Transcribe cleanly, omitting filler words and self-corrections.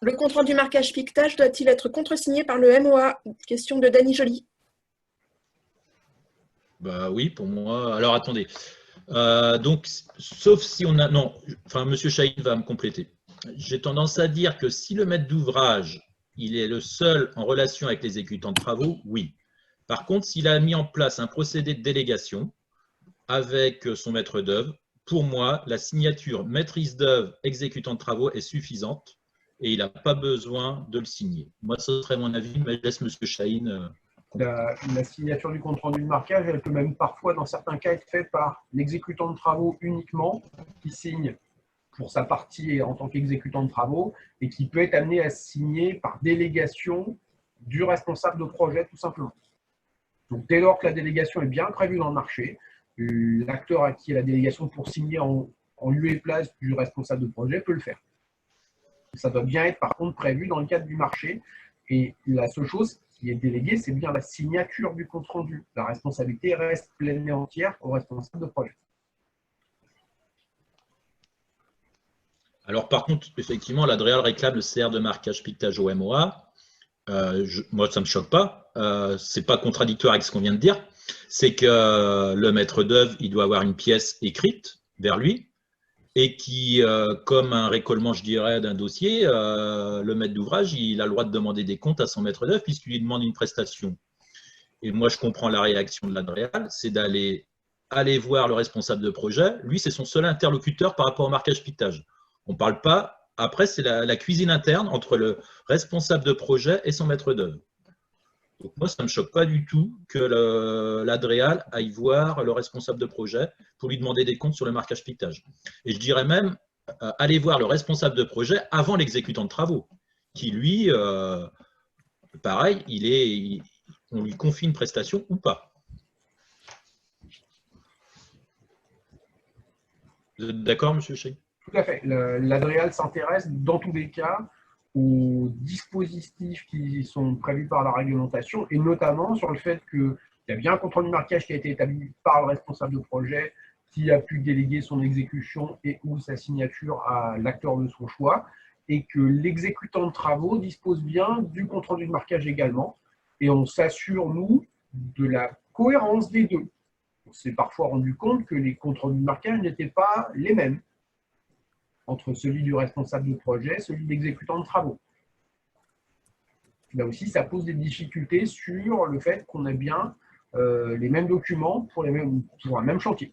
Le compte-rendu marquage piquetage doit-il être contresigné par le MOA? Question de Dany Joly. Bah oui, pour moi. Alors attendez. Donc, sauf si on a. Non, enfin, Monsieur Chahine va me compléter. J'ai tendance à dire que si le maître d'ouvrage, il est le seul en relation avec l'exécutant de travaux, oui. Par contre, s'il a mis en place un procédé de délégation avec son maître d'œuvre, pour moi, la signature maîtrise d'œuvre exécutant de travaux est suffisante et il n'a pas besoin de le signer. Moi, ce serait mon avis, mais je laisse M. Chahine. La signature du compte-rendu de marquage, elle peut même parfois, dans certains cas, être faite par l'exécutant de travaux uniquement, qui signe pour sa partie en tant qu'exécutant de travaux et qui peut être amené à signer par délégation du responsable de projet, tout simplement. Donc, dès lors que la délégation est bien prévue dans le marché, l'acteur à qui est la délégation pour signer en lieu et place du responsable de projet peut le faire. Ça doit bien être, par contre, prévu dans le cadre du marché. Et la seule chose qui est déléguée, c'est bien la signature du compte-rendu. La responsabilité reste pleine et entière au responsable de projet. Alors, par contre, effectivement, l'Adréal réclame le CR de marquage piquetage au MOA. Moi, ça ne me choque pas. Ce n'est pas contradictoire avec ce qu'on vient de dire. C'est que le maître d'œuvre, il doit avoir une pièce écrite vers lui et qui, comme un récollement, je dirais, d'un dossier, le maître d'ouvrage, il a le droit de demander des comptes à son maître d'œuvre puisqu'il lui demande une prestation. Et moi, je comprends la réaction de l'Adréal, c'est d'aller voir le responsable de projet. Lui, c'est son seul interlocuteur par rapport au marquage piquetage. On ne parle pas. Après, c'est la cuisine interne entre le responsable de projet et son maître d'œuvre. Donc moi, ça ne me choque pas du tout que l'Adréal aille voir le responsable de projet pour lui demander des comptes sur le marquage piquetage. Et je dirais même, aller voir le responsable de projet avant l'exécutant de travaux, qui lui, pareil, on lui confie une prestation ou pas. Vous êtes d'accord, monsieur Chahine? Tout à fait. L'Adréal s'intéresse, dans tous les cas, aux dispositifs qui sont prévus par la réglementation et notamment sur le fait qu'il y a bien un contrôle du marquage qui a été établi par le responsable de projet qui a pu déléguer son exécution et ou sa signature à l'acteur de son choix et que l'exécutant de travaux dispose bien du contrôle du marquage également et on s'assure, nous, de la cohérence des deux. On s'est parfois rendu compte que les contrôles du marquage n'étaient pas les mêmes entre celui du responsable de projet et celui de l'exécutant de travaux. Là aussi, ça pose des difficultés sur le fait qu'on ait bien les mêmes documents pour un même chantier.